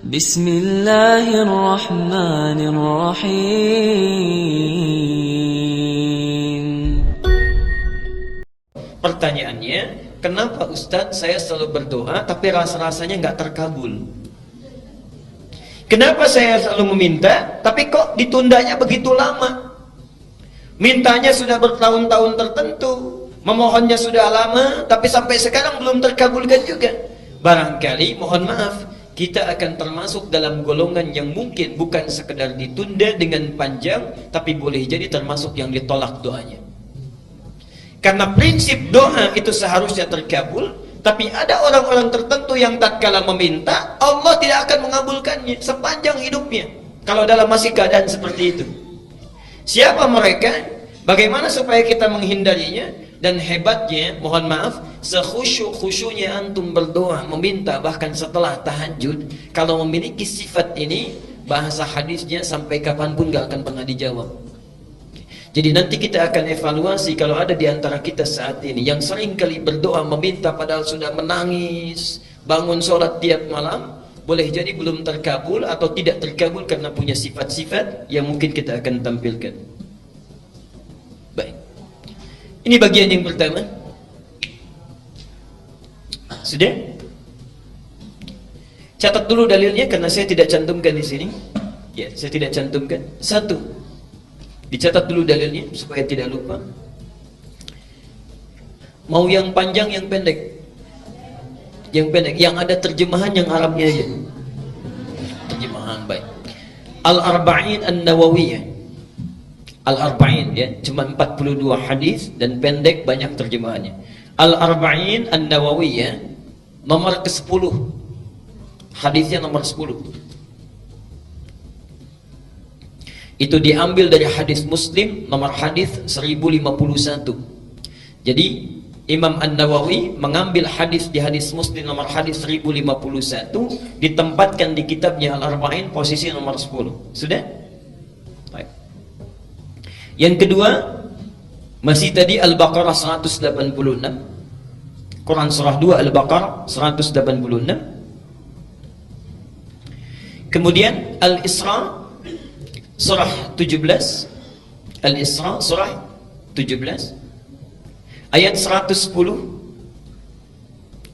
Bismillahirrahmanirrahim. Pertanyaannya, kenapa Ustadz saya selalu berdoa tapi rasa-rasanya nggak terkabul? Kenapa saya selalu meminta tapi kok ditundanya begitu lama? Mintanya sudah bertahun-tahun tertentu, memohonnya sudah lama, tapi sampai sekarang belum terkabulkan juga. Barangkali, mohon maaf, kita akan termasuk dalam golongan yang mungkin bukan sekedar ditunda dengan panjang, tapi boleh jadi termasuk yang ditolak doanya. Karena prinsip doa itu seharusnya terkabul, tapi ada orang-orang tertentu yang tatkala meminta, Allah tidak akan mengabulkannya sepanjang hidupnya, kalau dalam masih keadaan seperti itu. Siapa mereka? Bagaimana supaya kita menghindarinya? Dan hebatnya, mohon maaf, sekhusyuk-khusyuknya antum berdoa, meminta, bahkan setelah tahajud, kalau memiliki sifat ini, bahasa hadisnya sampai kapanpun gak akan pernah dijawab. Jadi nanti kita akan evaluasi kalau ada di antara kita saat ini yang sering kali berdoa meminta padahal sudah menangis, bangun sholat tiap malam, boleh jadi belum terkabul atau tidak terkabul karena punya sifat-sifat yang mungkin kita akan tampilkan. Baik, ini bagian yang pertama. Sudah? Catat dulu dalilnya karena saya tidak cantumkan di sini. Ya, saya tidak cantumkan. Satu, dicatat dulu dalilnya supaya tidak lupa. Mau yang panjang, yang pendek? Yang pendek, yang ada terjemahan yang Arabnya aja. Terjemahan, baik. Al-Arba'in An-Nawawiyah. Al-Arba'in, ya, cuma 42 hadis dan pendek, banyak terjemahannya. Al-Arba'in An-Nawawiyah nomor ke-10. Hadisnya nomor 10. Itu diambil dari hadis Muslim nomor hadis 1051. Jadi Imam An-Nawawi mengambil hadis di hadis Muslim nomor hadis 1051, ditempatkan di kitabnya Al-Arba'in posisi nomor 10. Sudah? Baik. Yang kedua, masih tadi Al-Baqarah 186. Quran surah 2 Al-Baqarah 186. Kemudian Al-Isra surah 17. Al-Isra surah 17 ayat 110.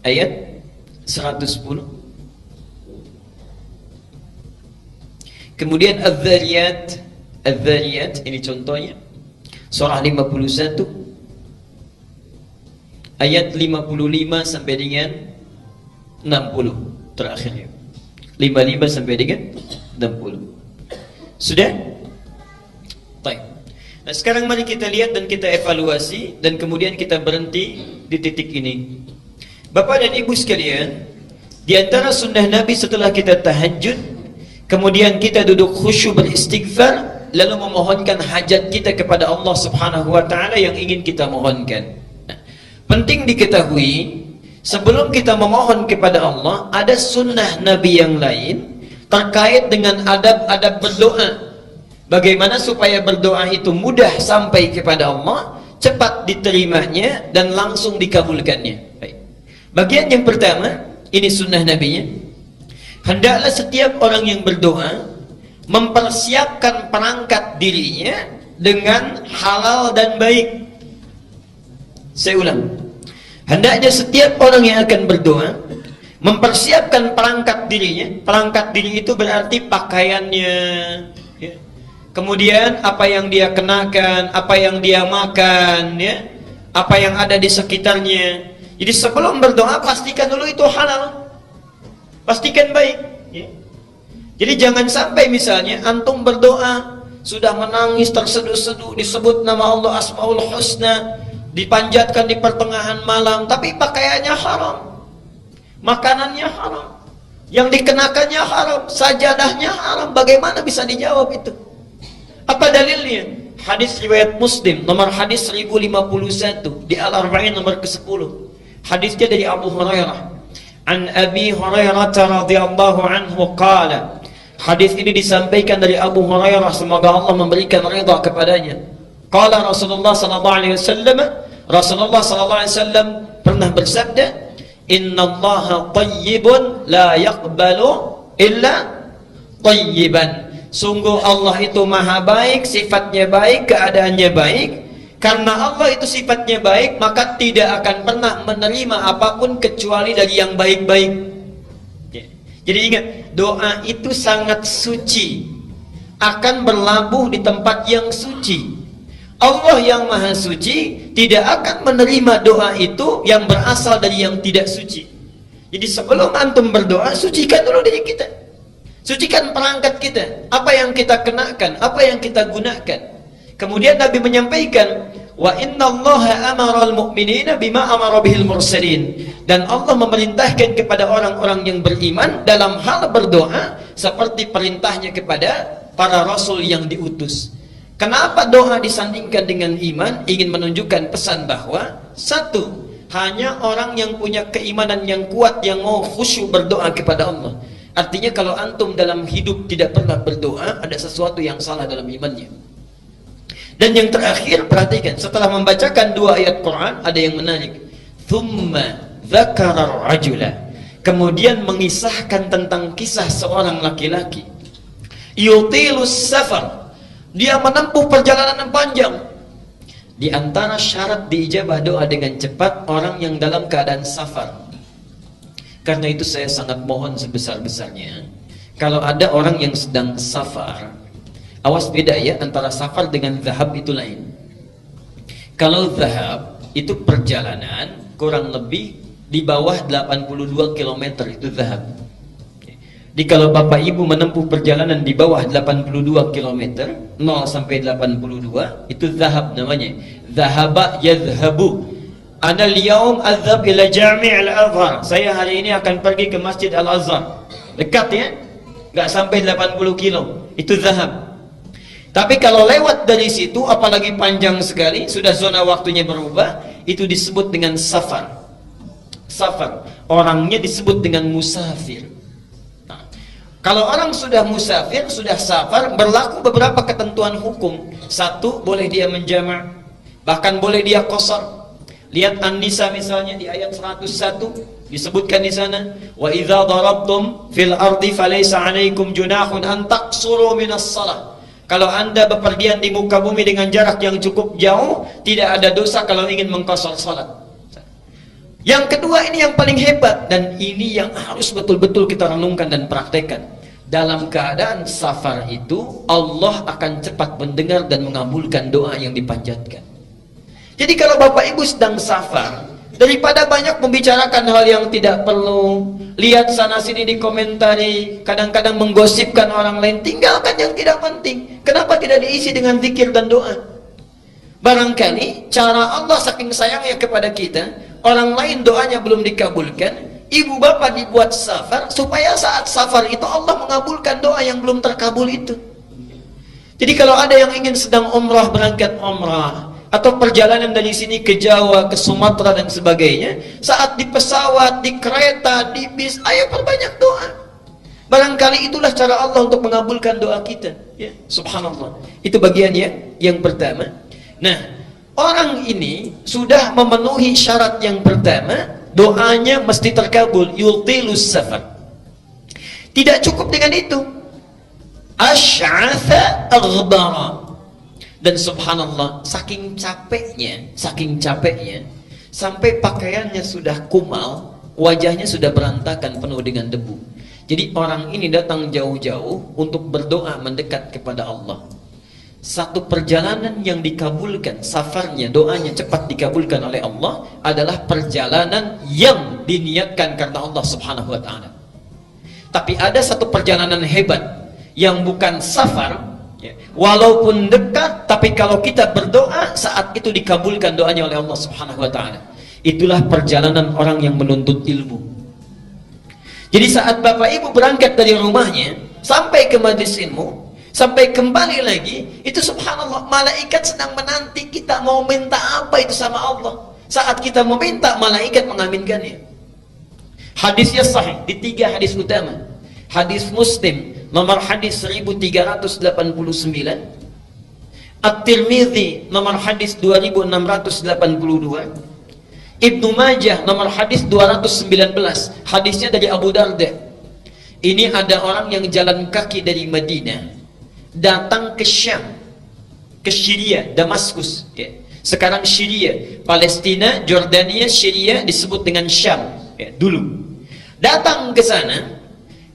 Ayat 110. Kemudian Adz-Dzariyat. Adz-Dzariyat ini contohnya surah 51 ayat 55 sampai dengan 60 terakhirnya. 55 sampai dengan 60. Sudah? Baik. Nah, sekarang mari kita lihat dan kita evaluasi dan kemudian kita berhenti di titik ini. Bapak dan Ibu sekalian, di antara sunnah Nabi setelah kita tahajud, kemudian kita duduk khusyuk beristighfar, lalu memohonkan hajat kita kepada Allah Subhanahu wa taala yang ingin kita mohonkan. Nah, penting diketahui, sebelum kita memohon kepada Allah, ada sunnah Nabi yang lain terkait dengan adab-adab berdoa. Bagaimana supaya berdoa itu mudah sampai kepada Allah, cepat diterimanya dan langsung dikabulkannya. Baik. Bagian yang pertama, ini sunnah Nabi-nya. Hendaklah setiap orang yang berdoa mempersiapkan perangkat dirinya dengan halal dan baik. Saya ulang. Hendaknya setiap orang yang akan berdoa mempersiapkan perangkat dirinya. Perangkat diri itu berarti pakaiannya, ya. Kemudian apa yang dia kenakan, apa yang dia makan, ya, apa yang ada di sekitarnya. Jadi sebelum berdoa pastikan dulu itu halal, pastikan baik, ya. Jadi jangan sampai misalnya antum berdoa sudah menangis terseduh-seduh, disebut nama Allah Asmaul Husna, dipanjatkan di pertengahan malam, tapi pakaiannya haram, makanannya haram, yang dikenakannya haram, sajadahnya haram. Bagaimana bisa dijawab itu? Apa dalilnya? Hadis riwayat Muslim nomor hadis 1051 di Al-Arba'in nomor ke-10. Hadisnya dari Abu Hurairah. An Abi Hurairah radhiyallahu anhu qala. Hadis ini disampaikan dari Abu Hurairah, semoga Allah memberikan ridha kepadanya. Qala Rasulullah sallallahu alaihi wasallam, Rasulullah sallallahu alaihi wasallam pernah bersabda, "Innallaha thayyibun la yaqbalu illa thayyiban. Sungguh Allah itu maha baik, sifatnya baik, keadaannya baik. Karena Allah itu sifatnya baik, maka tidak akan pernah menerima apapun kecuali dari yang baik-baik. Jadi ingat, doa itu sangat suci, akan berlabuh di tempat yang suci. Allah yang maha suci tidak akan menerima doa itu yang berasal dari yang tidak suci. Jadi sebelum antum berdoa, sucikan dulu diri kita, sucikan perangkat kita, apa yang kita kenakan, apa yang kita gunakan. Kemudian Nabi menyampaikan, wa innallaha amaral mu'minina bima amara bihil mursalin, dan Allah memerintahkan kepada orang-orang yang beriman dalam hal berdoa seperti perintahnya kepada para rasul yang diutus. Kenapa doa disandingkan dengan iman? Ingin menunjukkan pesan bahwa satu, hanya orang yang punya keimanan yang kuat yang mau khusyuk berdoa kepada Allah. Artinya kalau antum dalam hidup tidak pernah berdoa, ada sesuatu yang salah dalam imannya. Dan yang terakhir, perhatikan, setelah membacakan 2 ayat Quran, ada yang menarik. Thumma dzakara rajula, kemudian mengisahkan tentang kisah seorang laki-laki yutilus safar, dia menempuh perjalanan yang panjang. Di antara syarat diijabah doa dengan cepat orang yang dalam keadaan safar. Karena itu saya sangat mohon sebesar-besarnya, kalau ada orang yang sedang safar, awas beda ya, antara safar dengan zahab itu lain. Kalau zahab itu perjalanan kurang lebih di bawah 82 km, itu zahab. Jadi kalau Bapak Ibu menempuh perjalanan di bawah 82 km, 0 sampai 82, itu zahab namanya. Zahaba yadhhabu. Ana al-yawm adhhab ila jami' al-Azhar. Saya hari ini akan pergi ke Masjid Al-Azhar. Dekat ya? Enggak sampai 80 kilo. Itu zahab. Tapi kalau lewat dari situ, apalagi panjang sekali, sudah zona waktunya berubah, itu disebut dengan safar. Safar. Orangnya disebut dengan musafir. Kalau orang sudah musafir, sudah safar, berlaku beberapa ketentuan hukum. Satu, boleh dia menjamak, bahkan boleh dia qasar. Lihat An-Nisa misalnya di ayat 101 disebutkan di sana, wa idza darabtum fil ardi falaysa 'alaikum junahun an taqsuru minas shalah. Kalau Anda bepergian di muka bumi dengan jarak yang cukup jauh, tidak ada dosa kalau ingin mengqasar salat. Yang kedua, ini yang paling hebat, dan ini yang harus betul-betul kita renungkan dan praktekkan. Dalam keadaan safar itu, Allah akan cepat mendengar dan mengabulkan doa yang dipanjatkan. Jadi kalau Bapak Ibu sedang safar, daripada banyak membicarakan hal yang tidak perlu, lihat sana sini dikomentari, kadang-kadang menggosipkan orang lain, tinggalkan yang tidak penting. Kenapa tidak diisi dengan zikir dan doa? Barangkali cara Allah saking sayangnya kepada kita, orang lain doanya belum dikabulkan, ibu bapak dibuat safar supaya saat safar itu Allah mengabulkan doa yang belum terkabul itu. Jadi kalau ada yang ingin sedang umrah, berangkat umrah, atau perjalanan dari sini ke Jawa, ke Sumatera dan sebagainya, saat di pesawat, di kereta, di bis, ayo perbanyak doa. Barangkali itulah cara Allah untuk mengabulkan doa kita ya. Subhanallah. Itu bagiannya yang pertama. Nah, orang ini sudah memenuhi syarat yang pertama, doanya mesti terkabul, yutilus safar. Tidak cukup dengan itu, asy'atha aghbara. Dan subhanallah, saking capeknya sampai pakaiannya sudah kumal, wajahnya sudah berantakan penuh dengan debu. Jadi orang ini datang jauh-jauh untuk berdoa mendekat kepada Allah. Satu perjalanan yang dikabulkan, safarnya, doanya cepat dikabulkan oleh Allah, adalah perjalanan yang diniatkan karena Allah subhanahu wa ta'ala. Tapi ada satu perjalanan hebat yang bukan safar, walaupun dekat, tapi kalau kita berdoa, saat itu dikabulkan doanya oleh Allah subhanahu wa ta'ala. Itulah perjalanan orang yang menuntut ilmu. Jadi saat Bapak Ibu berangkat dari rumahnya sampai ke majelis ilmu, sampai kembali lagi, itu subhanallah, malaikat sedang menanti kita mau minta apa itu sama Allah. Saat kita meminta, malaikat mengaminkannya. Hadisnya sahih di 3 hadis utama. Hadis Muslim nomor hadis 1389, At-Tirmidzi nomor hadis 2682, Ibnu Majah nomor hadis 219, hadisnya dari Abu Darda. Ini ada orang yang jalan kaki dari Madinah datang ke Syam, ke Syria, Damaskus ya. Sekarang Syria, Palestina, Jordania, Syria disebut dengan Syam ya, dulu. Datang ke sana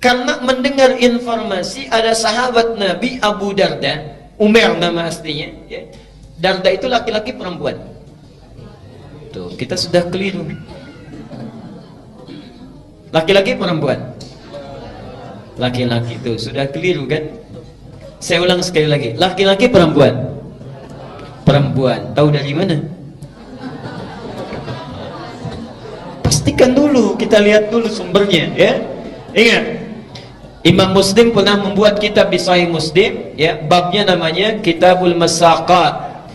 karena mendengar informasi ada sahabat Nabi Abu Darda, Umar nama aslinya ya. Darda itu laki-laki perempuan. Tuh, kita sudah keliru. Laki-laki perempuan. Laki-laki itu sudah keliru kan? Saya ulang sekali lagi. Laki-laki perempuan. Perempuan. Tahu dari mana? Pastikan dulu, kita lihat dulu sumbernya ya. Ingat, Imam Muslim pernah membuat kitab di Sahih Muslim ya, babnya namanya Kitabul Masaqat.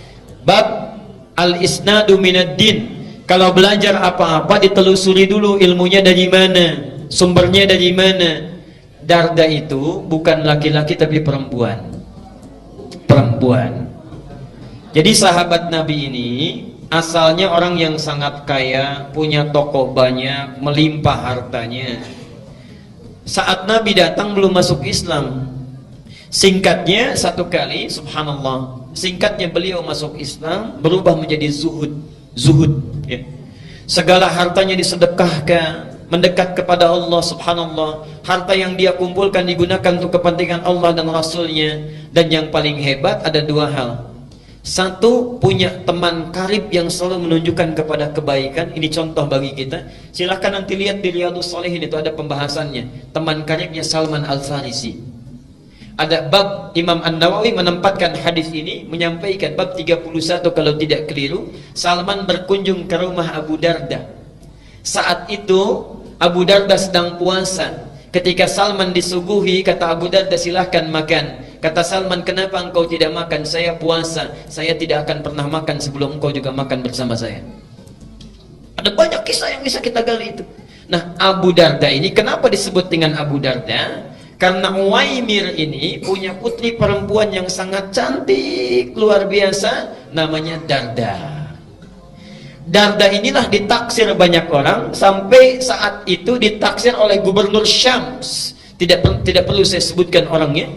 Bab al-isnadu minad din. Kalau belajar apa-apa ditelusuri dulu ilmunya dari mana, sumbernya dari mana. Darda itu bukan laki-laki tapi perempuan. Perempuan. Jadi sahabat Nabi ini asalnya orang yang sangat kaya, punya toko banyak, melimpah hartanya. Saat Nabi datang belum masuk Islam. Singkatnya satu kali, subhanallah, singkatnya beliau masuk Islam berubah menjadi zuhud. Zuhud ya. Segala hartanya disedekahkan, mendekat kepada Allah, subhanallah. Harta yang dia kumpulkan digunakan untuk kepentingan Allah dan Rasulnya. Dan yang paling hebat ada dua hal. Satu, punya teman karib yang selalu menunjukkan kepada kebaikan. Ini contoh bagi kita. Silahkan nanti lihat di Riyadhus Shalihin, itu ada pembahasannya. Teman karibnya Salman Al-Farisi. Ada bab, Imam An-Nawawi menempatkan hadis ini, menyampaikan bab 31 kalau tidak keliru. Salman berkunjung ke rumah Abu Darda. Saat itu Abu Darda sedang puasa. Ketika Salman disuguhi, kata Abu Darda, silahkan makan. Kata Salman, kenapa engkau tidak makan? Saya puasa, saya tidak akan pernah makan sebelum engkau juga makan bersama saya. Ada banyak kisah yang bisa kita gali itu. Nah, Abu Darda ini kenapa disebut dengan Abu Darda? Karena Uwaimir ini punya putri perempuan yang sangat cantik, luar biasa, namanya Darda. Darda inilah ditaksir banyak orang, sampai saat itu ditaksir oleh gubernur Syams. Tidak perlu saya sebutkan orangnya.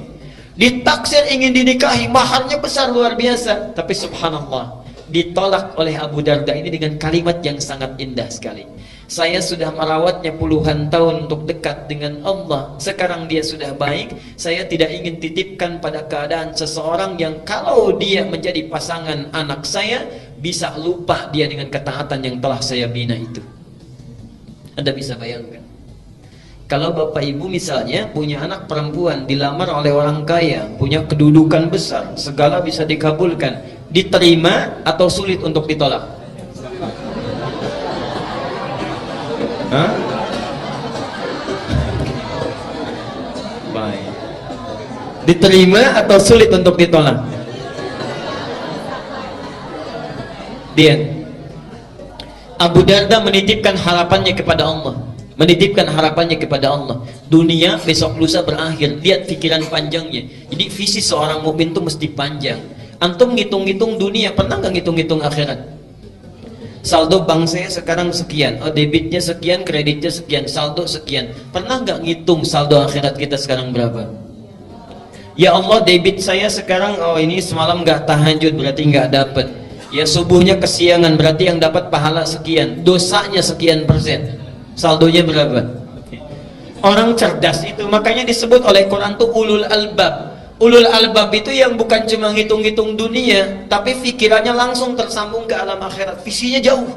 Ditaksir ingin dinikahi, maharnya besar luar biasa, tapi subhanallah ditolak oleh Abu Darda ini dengan kalimat yang sangat indah sekali. Saya sudah merawatnya puluhan tahun untuk dekat dengan Allah. Sekarang dia sudah baik. Saya tidak ingin titipkan pada keadaan seseorang yang kalau dia menjadi pasangan anak saya, bisa lupa dia dengan ketaatan yang telah saya bina itu. Anda bisa bayangkan, kalau bapak ibu misalnya punya anak perempuan, dilamar oleh orang kaya, punya kedudukan besar, segala bisa dikabulkan, diterima atau sulit untuk ditolak? Hah? Baik. Diterima atau sulit untuk ditolak? Dia Abu Darda menitipkan harapannya kepada Allah. Menitipkan harapannya kepada Allah. Dunia besok lusa berakhir. Lihat pikiran panjangnya. Jadi visi seorang mukmin itu mesti panjang. Antum ngitung-ngitung dunia, pernah nggak ngitung-ngitung akhirat? Saldo bank saya sekarang sekian, oh debitnya sekian, kreditnya sekian, saldo sekian. Pernah nggak ngitung saldo akhirat kita sekarang berapa? Ya Allah, debit saya sekarang, oh ini semalam nggak tahajud berarti nggak dapat. Ya subuhnya kesiangan berarti yang dapat pahala sekian, dosanya sekian persen. Saldonya berapa? Orang cerdas itu makanya disebut oleh Quran tuh ulul albab. Ulul albab itu yang bukan cuma hitung-hitung dunia, tapi pikirannya langsung tersambung ke alam akhirat. Visinya jauh.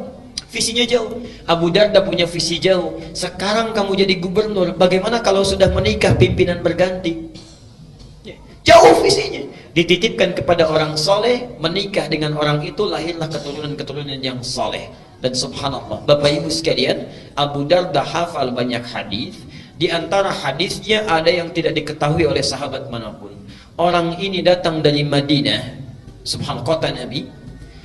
Visinya jauh. Abu Darda punya visi jauh. Sekarang kamu jadi gubernur, bagaimana kalau sudah menikah pimpinan berganti? Jauh visinya. Dititipkan kepada orang soleh, menikah dengan orang itu, lahirlah keturunan-keturunan yang soleh. Dan subhanallah, Bapak Ibu sekalian, Abu Darda hafal banyak hadis. Di antara hadisnya ada yang tidak diketahui oleh sahabat manapun. Orang ini datang dari Madinah, subhanallah, kota Nabi,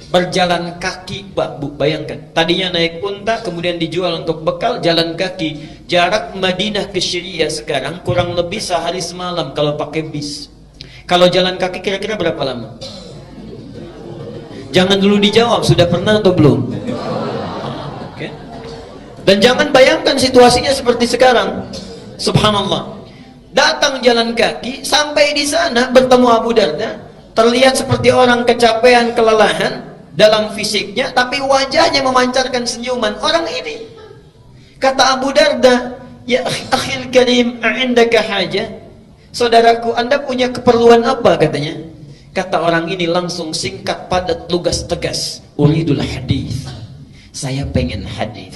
berjalan kaki. Bayangkan, tadinya naik unta, kemudian dijual untuk bekal, jalan kaki. Jarak Madinah ke Syria sekarang kurang lebih sehari semalam kalau pakai bis. Kalau jalan kaki kira-kira berapa lama? Jangan dulu dijawab, sudah pernah atau belum? Dan jangan bayangkan situasinya seperti sekarang. Subhanallah. datang jalan kaki, sampai di sana bertemu Abu Darda, terlihat seperti orang kecapean, kelelahan dalam fisiknya, tapi wajahnya memancarkan senyuman. Orang ini, kata Abu Darda, ya akhil karim, a'indaka haja, saudaraku, Anda punya keperluan apa? Katanya. Kata orang ini langsung singkat, padat, lugas, tegas, uridul hadis, saya pengen hadis.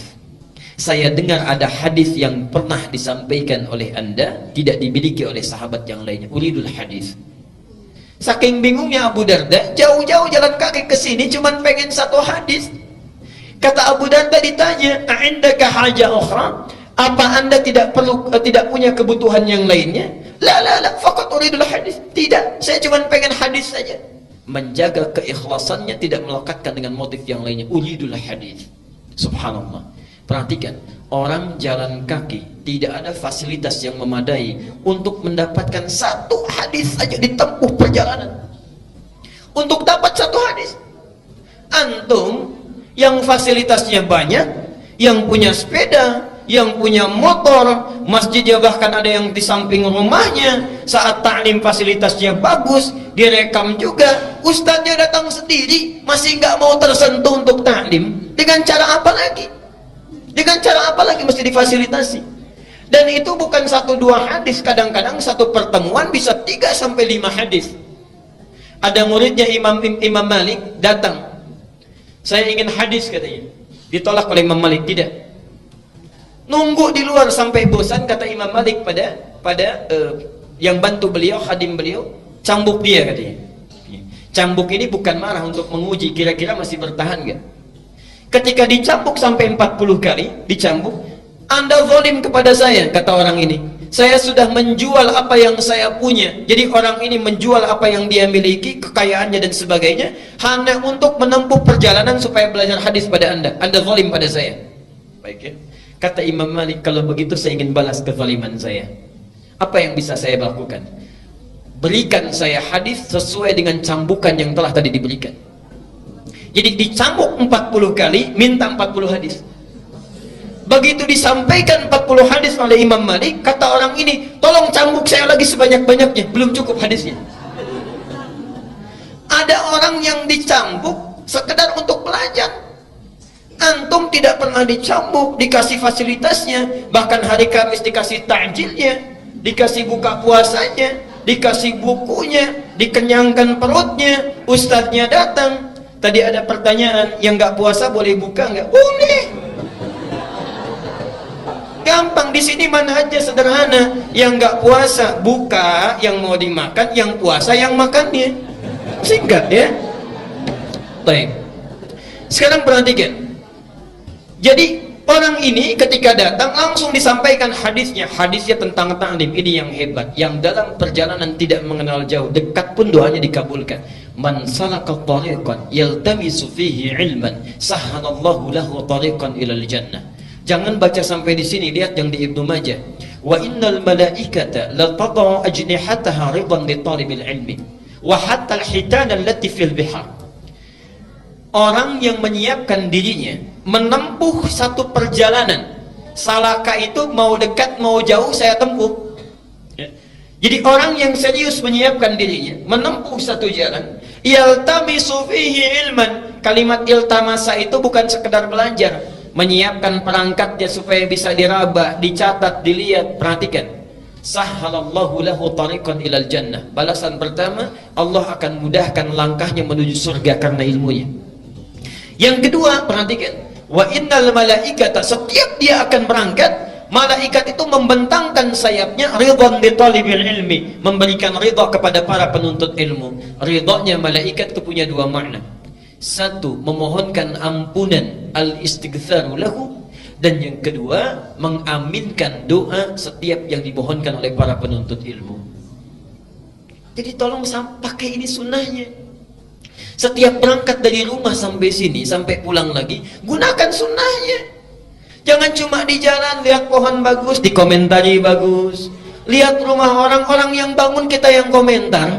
Saya dengar ada hadis yang pernah disampaikan oleh Anda tidak dimiliki oleh sahabat yang lainnya. Uridul hadis. Saking bingungnya Abu Darda, jauh-jauh jalan kaki ke sini cuman pengen satu hadis. Kata Abu Darda ditanya, "A'indaka haja ukhra?" Apa Anda tidak punya kebutuhan yang lainnya? La, faqat uridul hadis. Tidak, saya cuman pengen hadis saja. Menjaga keikhlasannya, tidak melekatkan dengan motif yang lainnya. Uridul hadis. Subhanallah. Perhatikan, orang jalan kaki tidak ada fasilitas yang memadai untuk mendapatkan satu hadis saja ditempuh perjalanan. Untuk dapat satu hadis, antum yang fasilitasnya banyak, yang punya sepeda, yang punya motor, masjidnya bahkan ada yang di samping rumahnya, saat ta'lim fasilitasnya bagus, direkam juga, ustadznya datang sendiri, masih nggak mau tersentuh untuk ta'lim. Dengan cara apa lagi? Dengan cara apa lagi mesti difasilitasi? Dan itu bukan 1-2 hadis, kadang-kadang satu pertemuan bisa 3-5 hadis. Ada muridnya Imam Malik datang, saya ingin hadis katanya. Ditolak oleh Imam Malik, tidak. Nunggu di luar sampai bosan, kata Imam Malik pada yang bantu beliau, khadim beliau, cambuk dia katanya. Cambuk ini bukan marah, untuk menguji kira-kira masih bertahan gak. Ketika dicambuk sampai 40 kali, dicambuk, Anda zalim kepada saya, kata orang ini. Saya sudah menjual apa yang saya punya. Jadi orang ini menjual apa yang dia miliki, kekayaannya dan sebagainya, hanya untuk menempuh perjalanan supaya belajar hadis pada Anda. Anda zalim pada saya. Baik ya. Kata Imam Malik, kalau begitu saya ingin balas kezaliman saya. Apa yang bisa saya lakukan? Berikan saya hadis sesuai dengan cambukan yang telah tadi diberikan. Jadi dicambuk 40 kali, minta 40 hadis. Begitu disampaikan 40 hadis oleh Imam Malik, kata orang ini, tolong cambuk saya lagi sebanyak-banyaknya, belum cukup hadisnya. Ada orang yang dicambuk sekedar untuk belajar. Antum tidak pernah dicambuk, dikasih fasilitasnya, bahkan hari Kamis dikasih takjilnya, dikasih buka puasanya, dikasih bukunya, dikenyangkan perutnya, ustadznya datang. Tadi ada pertanyaan, yang nggak puasa boleh buka nggak? Boleh. Gampang, di sini manhajnya sederhana. Yang nggak puasa buka, yang mau dimakan, yang puasa yang makannya. Singkat ya. Baik. Sekarang perhatikan. Jadi orang ini ketika datang langsung disampaikan hadisnya. Hadisnya tentang ta'lim. Ini yang hebat. Yang dalam perjalanan tidak mengenal jauh, dekat pun doanya dikabulkan. Man salaka tariqan yaltamisu fihi ilman sahhalallahu lahu tariqan ilal jannah. Jangan baca sampai di sini, lihat yang di Ibnu Majah. Wa innal malaikata la tadau ajnihataha ridan li talibil ilmi wa hatta al-hitan allati fil bihar. Orang yang menyiapkan dirinya menempuh satu perjalanan, salaka itu mau dekat mau jauh saya tempuh. Jadi orang yang serius menyiapkan dirinya menempuh satu jalan, yaltamisu fihi ilman. Kalimat iltamasa itu bukan sekedar belajar, menyiapkan perangkatnya supaya bisa diraba, dicatat, dilihat. Perhatikan, sahhalallahu lahu tariqan ilal jannah. Balasan pertama, Allah akan mudahkan langkahnya menuju surga karena ilmunya. Yang kedua, perhatikan, wa innal malaikata, setiap dia akan berangkat, malaikat itu membentangkan sayapnya ridwan li talibil ilmi, memberikan ridha kepada para penuntut ilmu. Ridhanya malaikat itu punya 2 makna. Satu, memohonkan ampunan, al-istighfaru lahu, dan yang kedua, mengaminkan doa setiap yang dimohonkan oleh para penuntut ilmu. Jadi tolong pakai ini sunnahnya. Setiap berangkat dari rumah sampai sini, sampai pulang lagi, gunakan sunnahnya. Jangan cuma di jalan lihat pohon bagus, dikomentari bagus. Lihat rumah orang-orang yang bangun, kita yang komentar.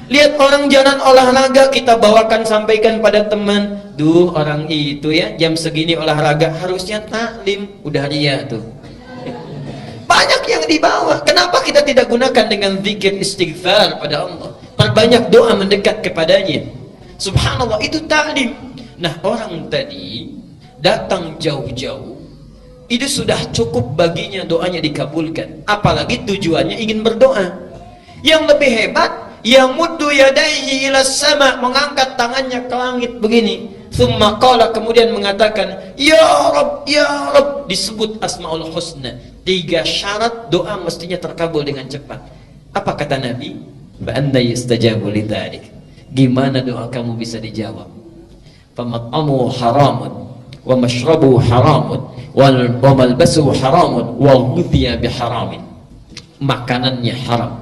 Lihat orang jalan olahraga, kita bawakan, sampaikan pada teman. Duh, orang itu ya jam segini olahraga, harusnya taklim. Udah dia tuh. banyak yang dibawa. Kenapa kita tidak gunakan dengan zikir istighfar pada Allah? Perbanyak doa mendekat kepadanya. Subhanallah, itu taklim. Nah, orang tadi datang jauh-jauh, itu sudah cukup baginya doanya dikabulkan. Apalagi tujuannya ingin berdoa. Yang lebih hebat, yamuddu yadayhi ila sama, mengangkat tangannya ke langit begini. Thumma qala, kemudian mengatakan, ya Rabb, ya Rabb, disebut Asmaul Husna. 3 syarat doa mestinya terkabul dengan cepat. Apa kata Nabi? Ba'anna yustajabu lidzalik. Gimana doa kamu bisa dijawab? Famat'amu haramun wa mashrabu haramun wa malbasu haramun wa ghudhiya biharamin. Makanannya haram,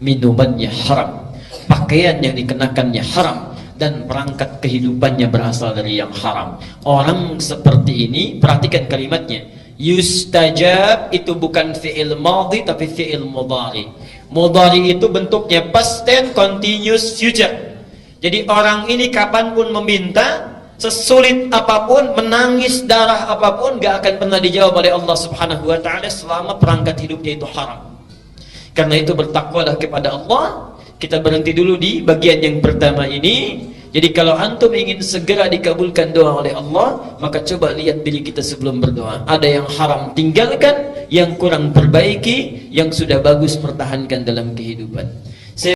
minumannya haram, pakaian yang dikenakannya haram, dan perangkat kehidupannya berasal dari yang haram. Orang seperti ini, perhatikan kalimatnya, yustajab itu bukan fi'il madhi tapi fi'il mudhari. Mudhari itu bentuknya past tense continuous future. Jadi orang ini kapanpun meminta, sesulit apapun, menangis darah apapun, gak akan pernah dijawab oleh Allah Subhanahu wa ta'ala selama perangkat hidupnya itu haram. Karena itu bertakwalah kepada Allah. Kita berhenti dulu di bagian yang pertama ini. Jadi kalau antum ingin segera dikabulkan doa oleh Allah, maka coba lihat diri kita sebelum berdoa. Ada yang haram, tinggalkan. Yang kurang, perbaiki. Yang sudah bagus, pertahankan dalam kehidupan.